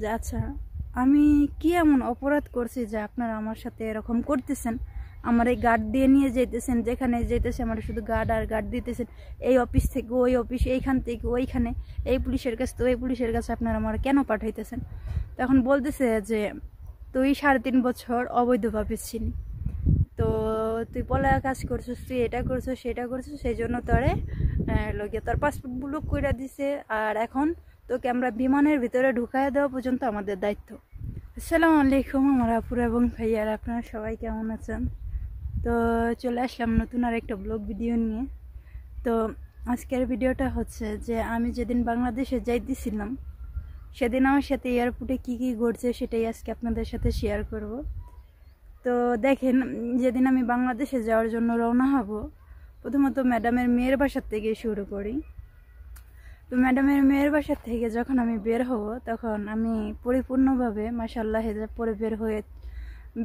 যে আচ্ছা আমি কি এমন অপরাধ করছি যে আপনারা আমার সাথে এরকম করতেছেন, আমার এই গার্ড দিয়ে নিয়ে যেতেছেন, যেখানে যেতেছে আমার শুধু গার্ড আর গার্ড দিতেছেন, এই অফিস থেকে ওই অফিস, এইখান থেকে ওইখানে, এই পুলিশের কাছে তো ওই পুলিশের কাছে আপনারা আমার কেন পাঠাইতেছেন। তখন বলতেছে যে তুই 3.5 বছর অবৈধভাবে ছিলি, তো তুই পলায়া কাজ করছিস, তুই এটা করছিস সেটা করছিস, সেই জন্য তোরে লগে তোর পাসপোর্ট ব্লক করে দিছে, আর এখন তোকে আমরা বিমানের ভিতরে ঢুকাইয়া দেওয়া পর্যন্ত আমাদের দায়িত্ব। আসসালামু আলাইকুম আমার আপুরা এবং ভাইয়ার, আপনারা সবাই কেমন আছেন? তো চলে আসলাম নতুন আর একটা ব্লগ ভিডিও নিয়ে। তো আজকের ভিডিওটা হচ্ছে যে আমি যেদিন বাংলাদেশে যাইতেছিলাম সেদিন আমার সাথে এয়ারপোর্টে কী কী ঘটছে সেটাই আজকে আপনাদের সাথে শেয়ার করব। তো দেখেন, যেদিন আমি বাংলাদেশে যাওয়ার জন্য রওনা হব, প্রথমত ম্যাডামের মেয়ের বাসার থেকে শুরু করি। তো ম্যাডামের মেয়ের বাসার থেকে যখন আমি বের হব তখন আমি পরিপূর্ণভাবে মাশাআল্লাহ হেজাব পরে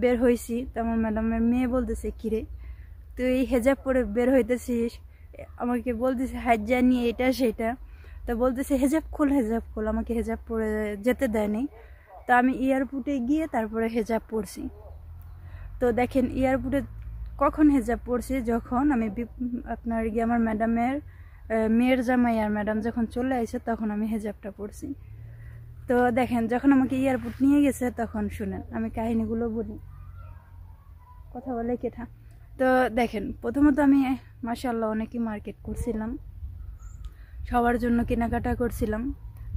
বের হয়েছি। তো আমার ম্যাডামের মেয়ে বলতেছে, কিরে তুই হেজাব পরে বের হইতেছিস, আমাকে বলতেছে হাজ্জা নিয়ে এটা সেটা। তো বলতেছে হেজাব খোল, আমাকে হেজাব পরে যেতে দেয়নি। তো আমি এয়ারপোর্টে গিয়ে তারপরে হেজাব পরছি। তো দেখেন এয়ারপোর্টে কখন হেজাব পরছি, যখন আমি আপনার গিয়ে আমার ম্যাডামের মেয়ের জামাই আর ম্যাডাম যখন চলে আসে তখন আমি হেজাবটা পরছি। তো দেখেন যখন আমাকে এয়ারপোর্ট নিয়ে গেছে তখন শুনেন আমি কাহিনীগুলো বলি, কথা বলে কেঠা। তো দেখেন প্রথমত আমি মাশাআল্লাহ অনেকই মার্কেট করছিলাম, সবার জন্য কেনাকাটা করছিলাম,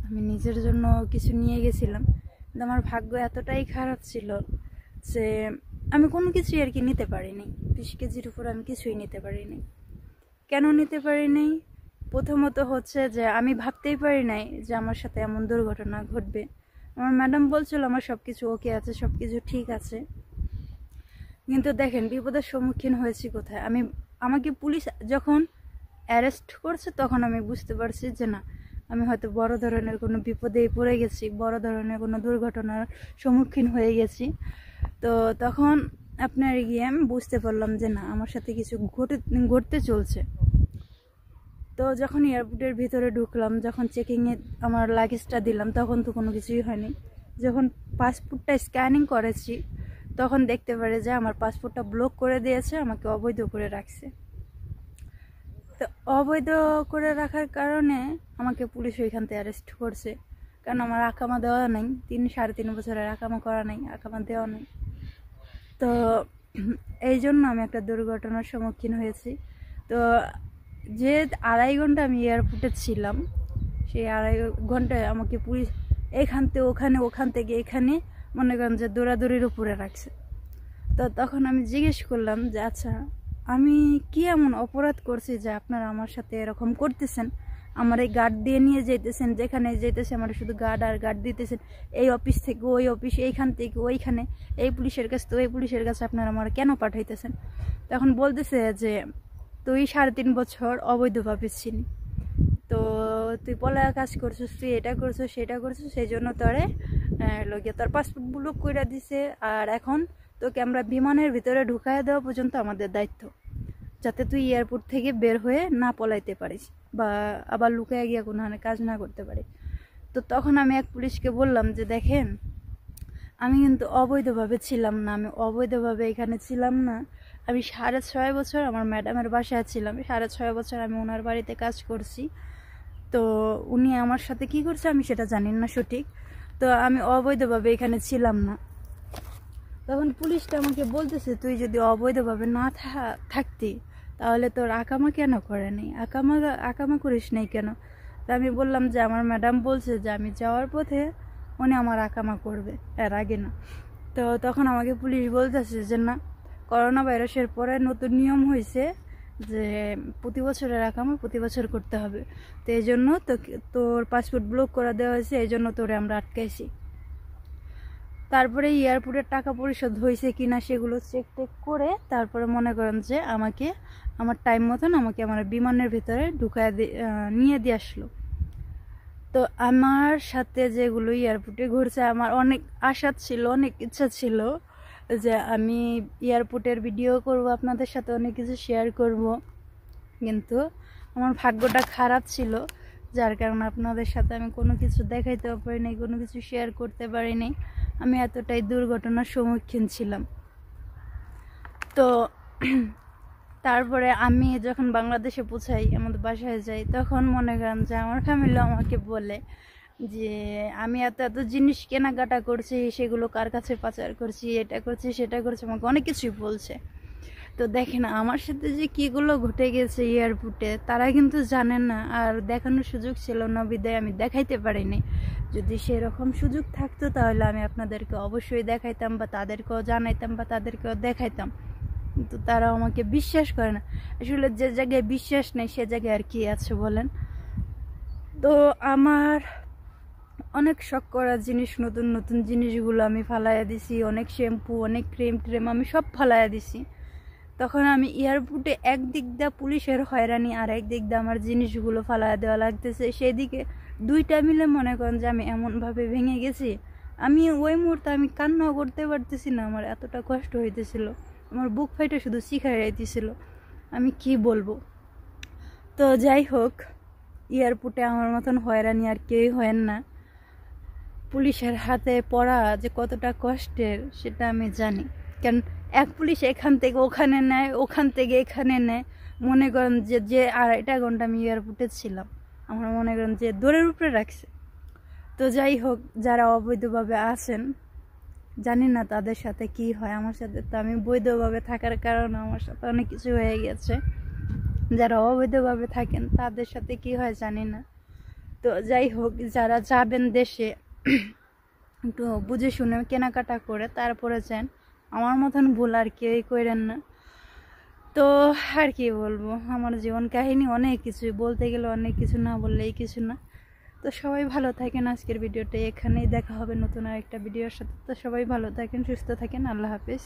আমি নিজের জন্য কিছু নিয়ে গেছিলাম। কিন্তু আমার ভাগ্য এতটাই খারাপ ছিল যে আমি কোনো কিছুই আর কি নিতে পারিনি। 20 কেজির উপর আমি কিছুই নিতে পারিনি। কেন নিতে পারিনি? প্রথমত হচ্ছে যে আমি ভাবতেই পারি নাই যে আমার সাথে এমন দুর্ঘটনা ঘটবে। আমার ম্যাডাম বলছিল আমার সব কিছু ওকে আছে, সব কিছু ঠিক আছে, কিন্তু দেখেন বিপদের সম্মুখীন হয়েছি কোথায়। আমাকে পুলিশ যখন অ্যারেস্ট করছে তখন আমি বুঝতে পারছি যে না, আমি হয়তো বড় ধরনের কোনো বিপদেই পড়ে গেছি, বড় ধরনের কোনো দুর্ঘটনার সম্মুখীন হয়ে গেছি। তো তখন আপনার গিয়ে আমি বুঝতে পারলাম যে না, আমার সাথে কিছু ঘটতে চলছে। তো যখন এয়ারপোর্টের ভিতরে ঢুকলাম, যখন চেকিংয়ে আমার লাগেজটা দিলাম তখন তো কোনো কিছুই হয়নি। যখন পাসপোর্টটা স্ক্যানিং করেছি তখন দেখতে পারে যে আমার পাসপোর্টটা ব্লক করে দিয়েছে, আমাকে অবৈধ করে রাখছে। তো অবৈধ করে রাখার কারণে আমাকে পুলিশ ওইখান থেকে অ্যারেস্ট করছে, কারণ আমার আকামা দেওয়া নাই, 3.5 বছরের আকামা করা নাই, আকামা দেওয়া নাই। তো এই জন্য আমি একটা দুর্ঘটনার সম্মুখীন হয়েছি। তো যে 2.5 ঘন্টা আমি এয়ারপোর্টে ছিলাম, সেই 2.5 ঘন্টায় আমাকে পুলিশ এখান থেকে ওখানে, ওখান থেকে এখানে মনে করেন যে দৌড়াদৌড়ির উপরে রাখছে। তো তখন আমি জিজ্ঞেস করলাম যে আচ্ছা আমি কি এমন অপরাধ করছি যে আপনারা আমার সাথে এরকম করতেছেন, আমার এই গার্ড দিয়ে নিয়ে যেতেছেন, যেখানে যেতেছে আমার শুধু গার্ড আর গার্ড দিতেছেন, এই অফিস থেকে ওই অফিস, এইখান থেকে ওইখানে, এই পুলিশের কাছে তো ওই পুলিশের কাছে আপনারা আমার কেন পাঠাইতেছেন। তখন বলতেছে যে তুই 3.5 বছর অবৈধভাবে ছিলি, তো তুই পলায়া কাজ করছিস, তুই এটা করছিস সেটা করছিস, সেই জন্য তোরে লগে তোর পাসপোর্ট ব্লক করে দিছে, আর এখন তোকে আমরা বিমানের ভিতরে ঢুকাইয়া দেওয়া পর্যন্ত আমাদের দায়িত্ব, যাতে তুই এয়ারপোর্ট থেকে বের হয়ে না পলাইতে পারিস বা আবার লুকায় গিয়ে কোনো কাজ না করতে পারিস। তো তখন আমি এক পুলিশকে বললাম যে দেখেন আমি কিন্তু অবৈধভাবে ছিলাম না, আমি অবৈধভাবে এখানে ছিলাম না, আমি 6.5 বছর আমার ম্যাডামের বাসায় ছিলাম, 6.5 বছর আমি ওনার বাড়িতে কাজ করছি। তো উনি আমার সাথে কি করছে আমি সেটা জানি না সঠিক, তো আমি অবৈধভাবে এখানে ছিলাম না। তখন পুলিশটা আমাকে বলতেছে তুই যদি অবৈধভাবে না থাকতি তাহলে তোর আকামা কেন করে নেই, আকামা করিস নাই কেন? তা আমি বললাম যে আমার ম্যাডাম বলছে যে আমি যাওয়ার পথে উনি আমার আকামা করবে, এর আগে না। তো তখন আমাকে পুলিশ বলতেছে যে না, করোনা ভাইরাসের পরে নতুন নিয়ম হয়েছে যে প্রতি বছরের আকামা প্রতি বছর করতে হবে, তো এই জন্য তোর পাসপোর্ট ব্লক করে দেওয়া হয়েছে, এই জন্য তোরে আমরা আটকাইছি। তারপরে এয়ারপোর্টের টাকা পরিশোধ হয়েছে কিনা সেগুলো চেক করে তারপরে মনে করেন যে আমাকে আমার টাইম মতন আমাকে আমার বিমানের ভিতরে ঢুকায় নিয়ে দিয়ে আসলো। তো আমার সাথে যেগুলো এয়ারপোর্টে ঘুরছে, আমার অনেক আশা ছিল, অনেক ইচ্ছা ছিল যে আমি এয়ারপোর্টের ভিডিও করব, আপনাদের সাথে অনেক কিছু শেয়ার করব, কিন্তু আমার ভাগ্যটা খারাপ ছিল যার কারণে আপনাদের সাথে আমি কোনো কিছু দেখাইতেও পারি নাই, কোনো কিছু শেয়ার করতে পারি নাই। আমি এতটাই দুর্ঘটনার সম্মুখীন ছিলাম। তো তারপরে আমি যখন বাংলাদেশে পৌঁছাই, আমাদের বাসায় যাই, তখন মনে করেন যে আমার ফ্যামিলি আমাকে বলে যে আমি এত এত জিনিস কেনাকাটা করছি, সেগুলো কার কাছে পাচার করছি, এটা করছি সেটা করছি, আমাকে অনেক কিছুই বলছে। তো দেখেন আমার সাথে যে কীগুলো ঘটে গেছে এয়ারপোর্টে, তারা কিন্তু জানেন না, আর দেখানোর সুযোগ ছিল না, বিদায় আমি দেখাইতে পারিনি। যদি সেরকম সুযোগ থাকতো তাহলে আমি আপনাদেরকে অবশ্যই দেখাইতাম, বা তাদেরকেও জানাইতাম, বা তাদেরকেও দেখাইতাম। কিন্তু তারা আমাকে বিশ্বাস করে না। আসলে যে জায়গায় বিশ্বাস নেই সে জায়গায় আর কি আছে বলেন। তো আমার অনেক শখ করা জিনিস, নতুন নতুন জিনিসগুলো আমি ফালাইয়া দিছি, অনেক শ্যাম্পু, অনেক ক্রিম ট্রিম আমি সব ফালাইয়া দিছি। তখন আমি এয়ারপোর্টে একদিক দিয়ে পুলিশের হয়রানি, আর একদিক দিয়ে আমার জিনিসগুলো ফালাইয়া দেওয়া লাগতেছে। সেদিকে দুইটা মিলে মনে করেন যে আমি এমনভাবে ভেঙে গেছি, আমি ওই মুহূর্তে আমি কান্নাও করতে পারতেছি না, আমার এতটা কষ্ট হইতেছিল, আমার বুক ফাইটে শুধু শিখাই যাইতেছিল, আমি কি বলবো। তো যাই হোক, এয়ারপোর্টে আমার মতন হয়রানি আর কেউই হয়েন না। পুলিশের হাতে পড়া যে কতটা কষ্টের সেটা আমি জানি, কারণ এক পুলিশ এখান থেকে ওখানে নেয়, ওখান থেকে এখানে নেয়। মনে করেন যে 2.5 ঘন্টা আমি এয়ারপোর্টে ছিলাম, আমার মনে করেন যে দৌড়ের উপরে রাখছে। তো যাই হোক, যারা অবৈধভাবে আছেন জানি না তাদের সাথে কি হয়, আমার সাথে তো আমি বৈধভাবে থাকার কারণে আমার সাথে অনেক কিছু হয়ে গেছে। যারা অবৈধভাবে থাকেন তাদের সাথে কি হয় জানি না। তো যাই হোক, যারা যাবেন দেশে একটু বুঝে শুনে কেনাকাটা করে তারপরে যান, আমার মতন ভুল আর কেউই করেন না। তো আর কি বলবো, আমার জীবন কাহিনী অনেক কিছু, বলতে গেলে অনেক কিছু, না বললেই কিছু না। তো সবাই ভালো থাকেন, আজকের ভিডিওটা এখানেই, দেখা হবে নতুন আরেকটা ভিডিওর সাথে। তো সবাই ভালো থাকেন, সুস্থ থাকেন, আল্লাহ হাফেজ।